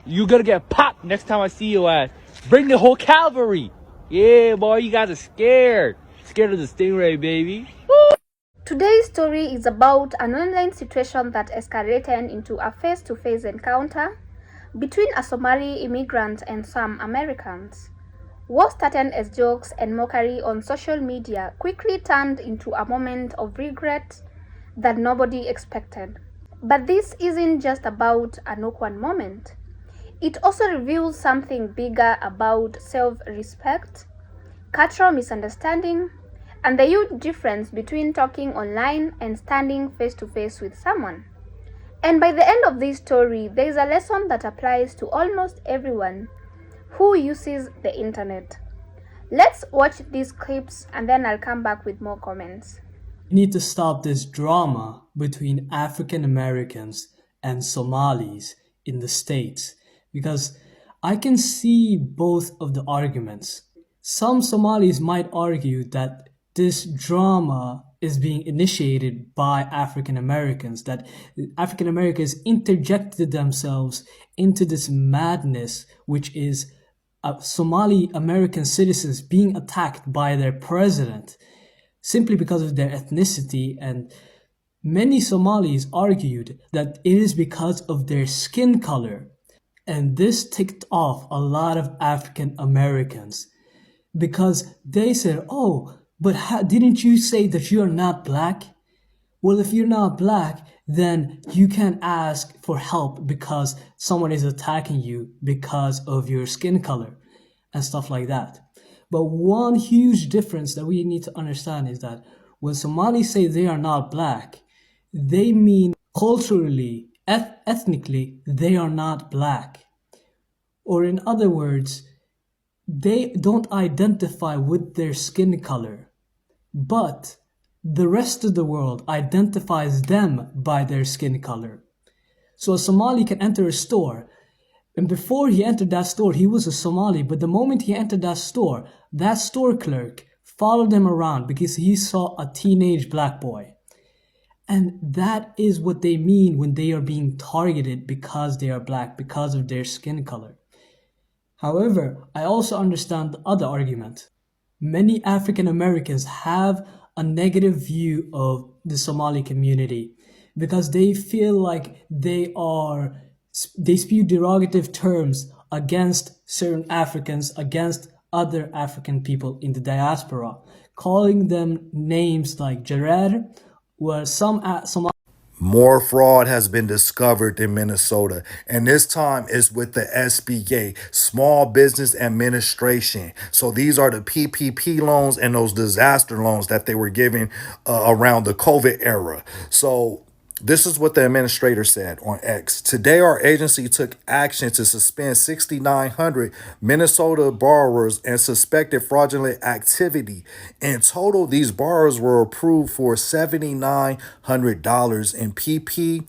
You gonna get popped next time I see your ass. Bring the whole cavalry. Yeah, boy, you guys are scared. Scared of the stingray, baby. Today's story is about an online situation that escalated into a face-to-face encounter between a Somali immigrant and some Americans. What started as jokes and mockery on social media quickly turned into a moment of regret that nobody expected. But this isn't just about an awkward moment. It also reveals something bigger about self-respect, cultural misunderstanding, and the huge difference between talking online and standing face to face with someone. And by the end of this story, there is a lesson that applies to almost everyone who uses the internet. Let's watch these clips and then I'll come back with more comments. We need to stop this drama between African Americans and Somalis in the States because I can see both of the arguments. Some Somalis might argue that this drama is being initiated by African Americans, that African Americans interjected themselves into this madness, which is Somali American citizens being attacked by their president simply because of their ethnicity, and many Somalis argued that it is because of their skin color. And this ticked off a lot of African Americans because they said, oh, but didn't you say that you're not black? Well, if you're not black, then you can't ask for help because someone is attacking you because of your skin color and stuff like that. But one huge difference that we need to understand is that when Somalis say they are not black, they mean culturally, ethnically, they are not black. Or in other words, they don't identify with their skin color, but the rest of the world identifies them by their skin color. So a Somali can enter a store, and before he entered that store, he was a Somali, but the moment he entered that store clerk followed him around because he saw a teenage black boy. And that is what they mean when they are being targeted because they are black, because of their skin color. However, I also understand the other argument. Many African Americans have a negative view of the Somali community because they feel like they spew derogative terms against certain Africans, against other African people in the diaspora, calling them names like Jared, where some More fraud has been discovered in Minnesota, and this time is with the SBA, Small Business Administration. So these are the PPP loans and those disaster loans that they were giving around the COVID era. So this is what the administrator said on X. Today, our agency took action to suspend 6,900 Minnesota borrowers and suspected fraudulent activity. In total, these borrowers were approved for $7,900 in PP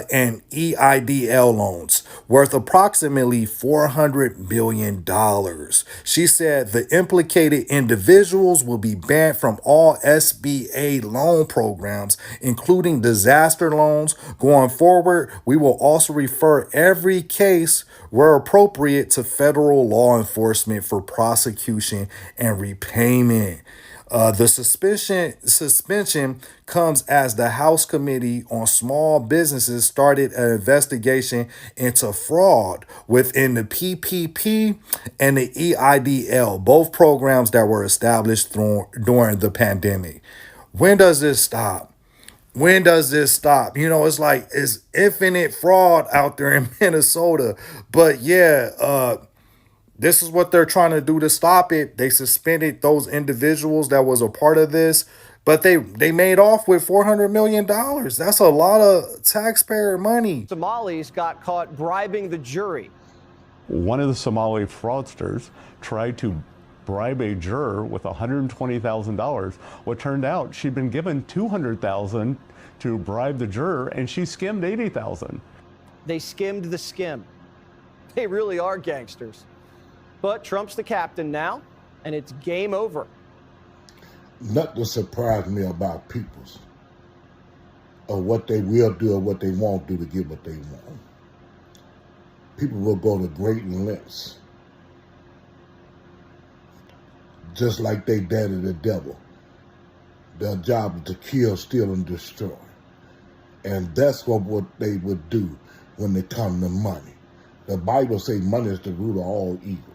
and EIDL loans worth approximately $400 billion. She said the implicated individuals will be banned from all SBA loan programs, including disaster loans. Going forward, we will also refer every case where appropriate to federal law enforcement for prosecution and repayment. The suspension comes as the House Committee on Small Businesses started an investigation into fraud within the PPP and the EIDL, both programs that were established during the pandemic. When does this stop? When does this stop? You know, it's like it's infinite fraud out there in Minnesota. But yeah, this is what they're trying to do to stop it. They suspended those individuals that was a part of this, but they made off with $400 million. That's a lot of taxpayer money. Somalis got caught bribing the jury. One of the Somali fraudsters tried to bribe a juror with $120,000. What turned out, she'd been given $200,000 to bribe the juror, and she skimmed $80,000. They skimmed the skim. They really are gangsters. But Trump's the captain now, and it's game over. Nothing surprised me about peoples or what they will do or what they won't do to get what they want. people will go to great lengths, just like they daddy the devil. Their job is to kill, steal, and destroy. And that's what they would do when they come to money. The Bible says money is the root of all evil.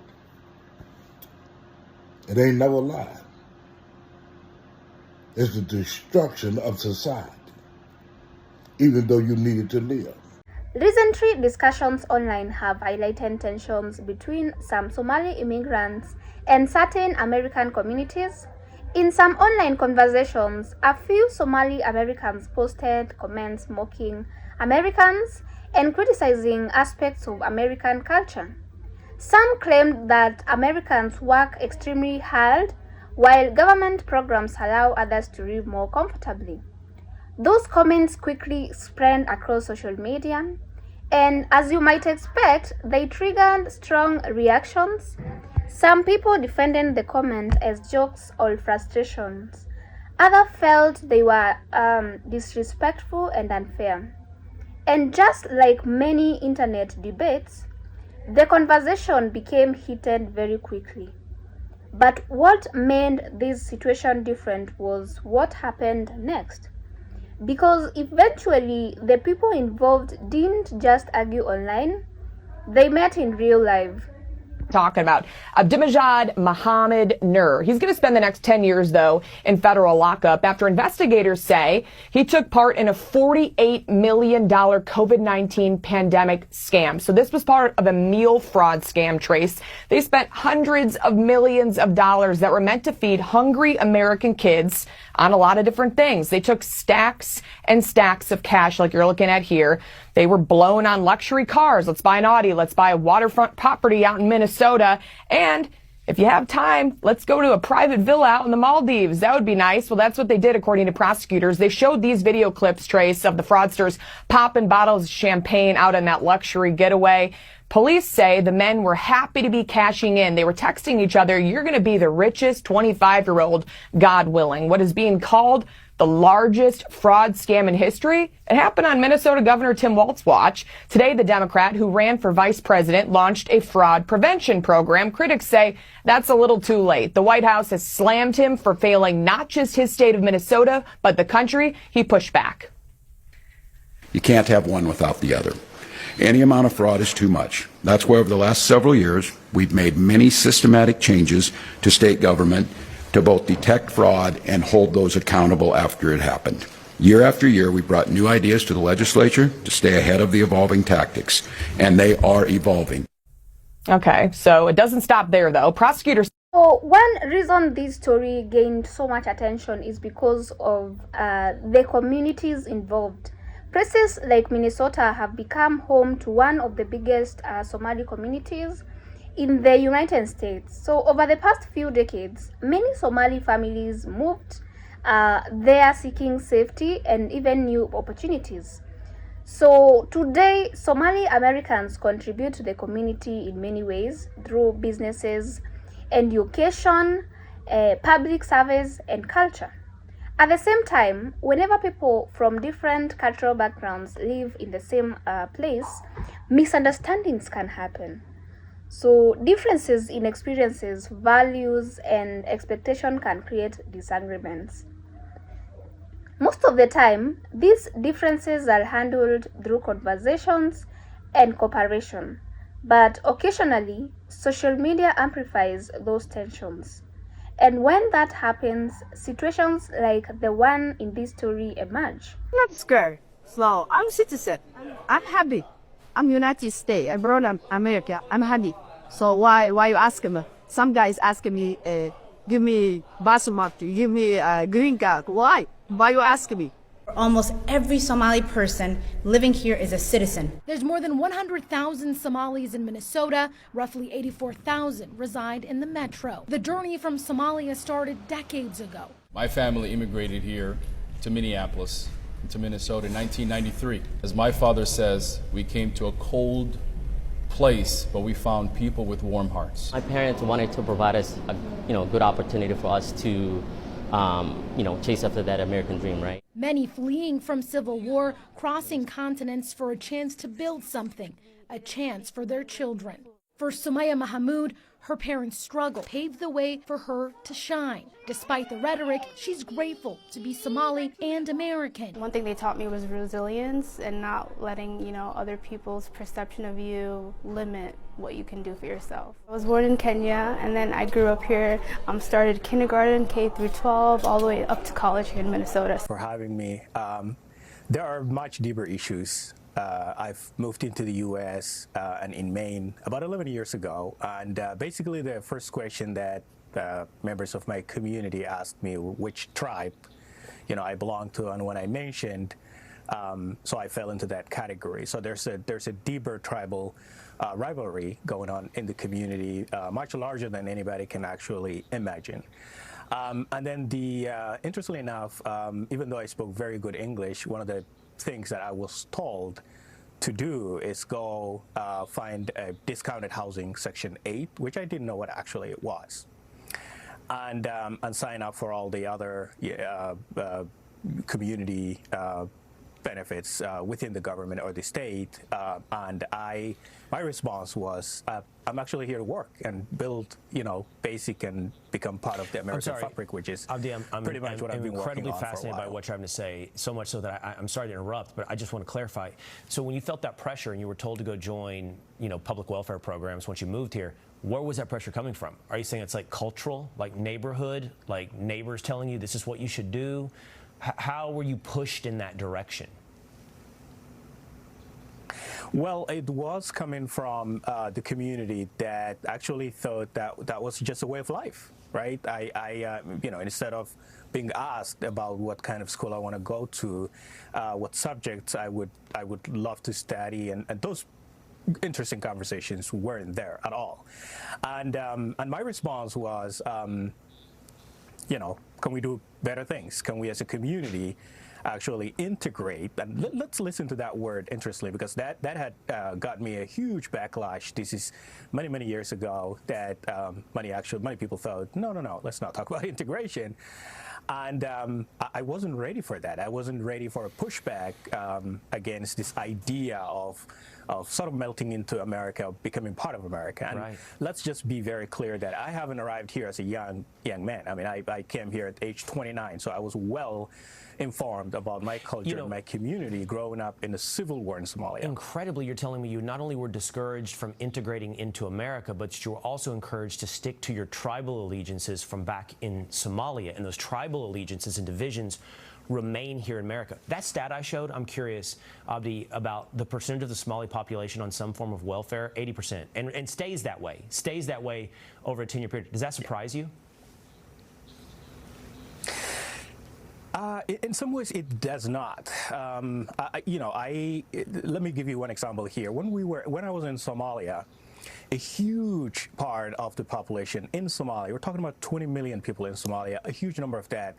It ain't never lied. It's the destruction of society, even though you need it to live. Recently, discussions online have highlighted tensions between some Somali immigrants and certain American communities. In some online conversations, a few Somali Americans posted comments mocking Americans and criticizing aspects of American culture. Some claimed that Americans work extremely hard, while government programs allow others to live more comfortably. Those comments quickly spread across social media, and as you might expect, they triggered strong reactions. Some people defended the comment as jokes or frustrations. Others felt they were disrespectful and unfair. And just like many internet debates, the conversation became heated very quickly. But what made this situation different was what happened next. Because eventually the people involved didn't just argue online, they met in real life. Talking about Abdimajad Mohammed Nur. He's going to spend the next 10 years, though, in federal lockup after investigators say he took part in a $48 million COVID-19 pandemic scam. So this was part of a meal fraud scam, Trace. They spent hundreds of millions of dollars that were meant to feed hungry American kids on a lot of different things. They took stacks and stacks of cash like you're looking at here. They were blown on luxury cars. Let's buy an Audi. Let's buy a waterfront property out in Minnesota. And if you have time, let's go to a private villa out in the Maldives. That would be nice. Well, that's what they did, according to prosecutors. They showed these video clips, Trace, of the fraudsters popping bottles of champagne out on that luxury getaway. Police say the men were happy to be cashing in. They were texting each other, "You're going to be the richest 25-year-old, God willing." What is being called the largest fraud scam in history? It happened on Minnesota Governor Tim Walz's watch. Today, the Democrat who ran for vice president launched a fraud prevention program. Critics say that's a little too late. The White House has slammed him for failing not just his state of Minnesota, but the country. He pushed back. You can't have one without the other. Any amount of fraud is too much. That's why over the last several years, we've made many systematic changes to state government to both detect fraud and hold those accountable after it happened. Year after year, we brought new ideas to the legislature to stay ahead of the evolving tactics, and they are evolving. Okay, so it doesn't stop there, though. Prosecutors. So one reason this story gained so much attention is because of the communities involved. Places like Minnesota have become home to one of the biggest Somali communities in the United States. So over the past few decades, many Somali families moved there seeking safety and even new opportunities. So today, Somali Americans contribute to the community in many ways through businesses, education, public service, and culture. At the same time, whenever people from different cultural backgrounds live in the same place, misunderstandings can happen. So differences in experiences, values, and expectation can create disagreements. Most of the time, these differences are handled through conversations and cooperation, but occasionally, social media amplifies those tensions. And when that happens, situations like the one in this story emerge. Not scared. So I'm citizen. I'm happy. I'm United States. I brought up America. I'm happy. So why you asking me? Some guys asking me, give me basmati, give me a green card. Why? Why you asking me? Almost every Somali person living here is a citizen. There's more than 100,000 Somalis in Minnesota. Roughly 84,000 reside in the metro. The journey from Somalia started decades ago. My family immigrated here to Minneapolis, to Minnesota in 1993. As my father says, we came to a cold place, but we found people with warm hearts. My parents wanted to provide us a good opportunity for us to chase after that American dream, right? Many fleeing from civil war, crossing continents for a chance to build something. a chance for their children. For Sumaya Mahmoud, her parents' struggle paved the way for her to shine. Despite the rhetoric, she's grateful to be Somali and American. One thing they taught me was resilience and not letting, other people's perception of you limit what you can do for yourself. I was born in Kenya, and then I grew up here, started kindergarten, K through 12, all the way up to college here in Minnesota. For having me. There are much deeper issues. I've moved into the U.S. And in Maine about 11 years ago, and basically the first question that members of my community asked me which tribe, I belong to, and when I mentioned, so I fell into that category. So there's a deeper tribal rivalry going on in the community, much larger than anybody can actually imagine. And then interestingly enough, even though I spoke very good English, one of the things that I was told to do is go find a discounted housing Section 8, which I didn't know what actually it was, and sign up for all the other community benefits within the government or the state. And my response was, I'm actually here to work and build, basic and become part of the American fabric, which is Abdi, pretty much what I've been working on for a while. I'm incredibly fascinated by what you're having to say, so much so that I'm sorry to interrupt, but I just want to clarify. So when you felt that pressure and you were told to go join, public welfare programs once you moved here, where was that pressure coming from? Are you saying it's like cultural, like neighborhood, like neighbors telling you this is what you should do? How were you pushed in that direction? Well, it was coming from the community that actually thought that was just a way of life, right? I instead of being asked about what kind of school I want to go to, what subjects I would love to study, and those interesting conversations weren't there at all. And my response was, can we do better things? Can we as a community actually integrate? And let's listen to that word, interestingly, because that had got me a huge backlash. This is many years ago that many people thought, no, let's not talk about integration. And I wasn't ready for that. I wasn't ready for a pushback against this idea of sort of melting into America, becoming part of America. And right. Let's just be very clear that I haven't arrived here as a young man. I mean, I came here at age 29, so I was well informed about my culture and my community growing up in the civil war in Somalia. Incredibly, you're telling me you not only were discouraged from integrating into America, but you were also encouraged to stick to your tribal allegiances from back in Somalia, and those tribal allegiances and divisions remain here in America. That stat I showed, I'm curious, Abdi, about the percentage of the Somali population on some form of welfare, 80%, and stays that way over a 10-year period. Does that surprise you? In some ways, it does not. Let me give you one example here. When I was in Somalia, a huge part of the population in Somalia, we're talking about 20 million people in Somalia, a huge number of that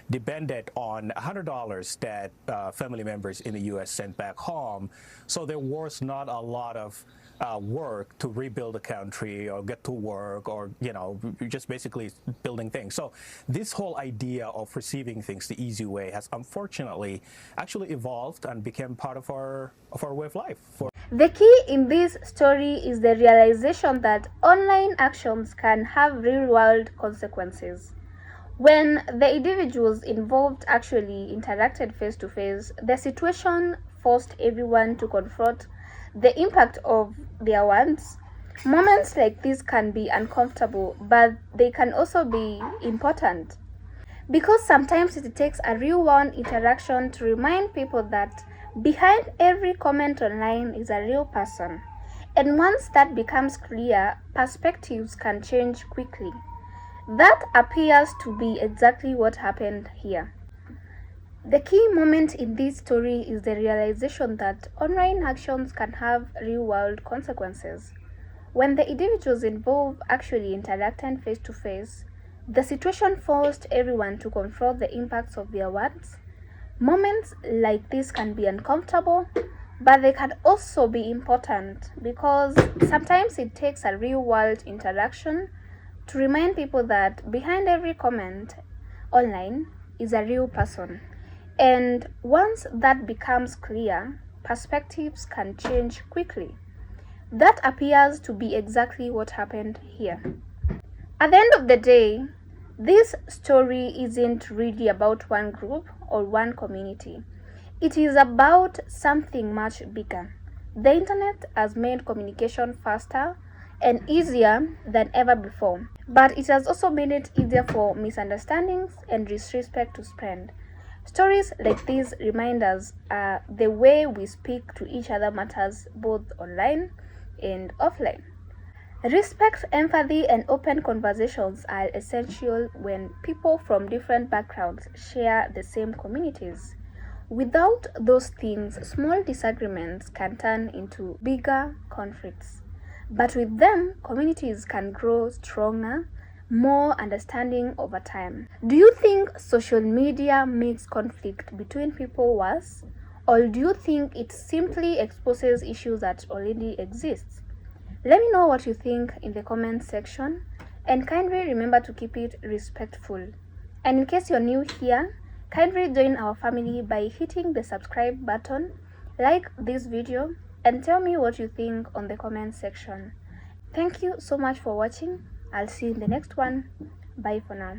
depended on $100 that family members in the U.S. sent back home. So there was not a lot of work to rebuild the country or get to work or, just basically building things. So this whole idea of receiving things the easy way has unfortunately actually evolved and became part of our way of life. The key in this story is the realization that online actions can have real-world consequences. When the individuals involved actually interacted face-to-face, the situation forced everyone to confront the impact of their words. Moments like this can be uncomfortable, but they can also be important. Because sometimes it takes a real-world interaction to remind people that behind every comment online is a real person. And once that becomes clear, perspectives can change quickly. That appears to be exactly what happened here. The key moment in this story is the realization that online actions can have real-world consequences. When the individuals involved actually interacted face-to-face, the situation forced everyone to confront the impacts of their words. Moments like this can be uncomfortable, but they can also be important because sometimes it takes a real-world interaction to remind people that behind every comment online is a real person. And once that becomes clear, perspectives can change quickly. That appears to be exactly what happened here. At the end of the day, this story isn't really about one group or one community. It is about something much bigger. The internet has made communication faster and easier than ever before, but it has also made it easier for misunderstandings and disrespect to spread. Stories like these remind us the way we speak to each other matters both online and offline. Respect, empathy, and open conversations are essential when people from different backgrounds share the same communities. Without those things, small disagreements can turn into bigger conflicts. But with them, communities can grow stronger, more understanding over time. Do you think social media makes conflict between people worse? Or do you think it simply exposes issues that already exist? Let me know what you think in the comment section, and kindly remember to keep it respectful. And in case you're new here, kindly join our family by hitting the subscribe button, like this video, and tell me what you think on the comment section. Thank you so much for watching. I'll see you in the next one. Bye for now.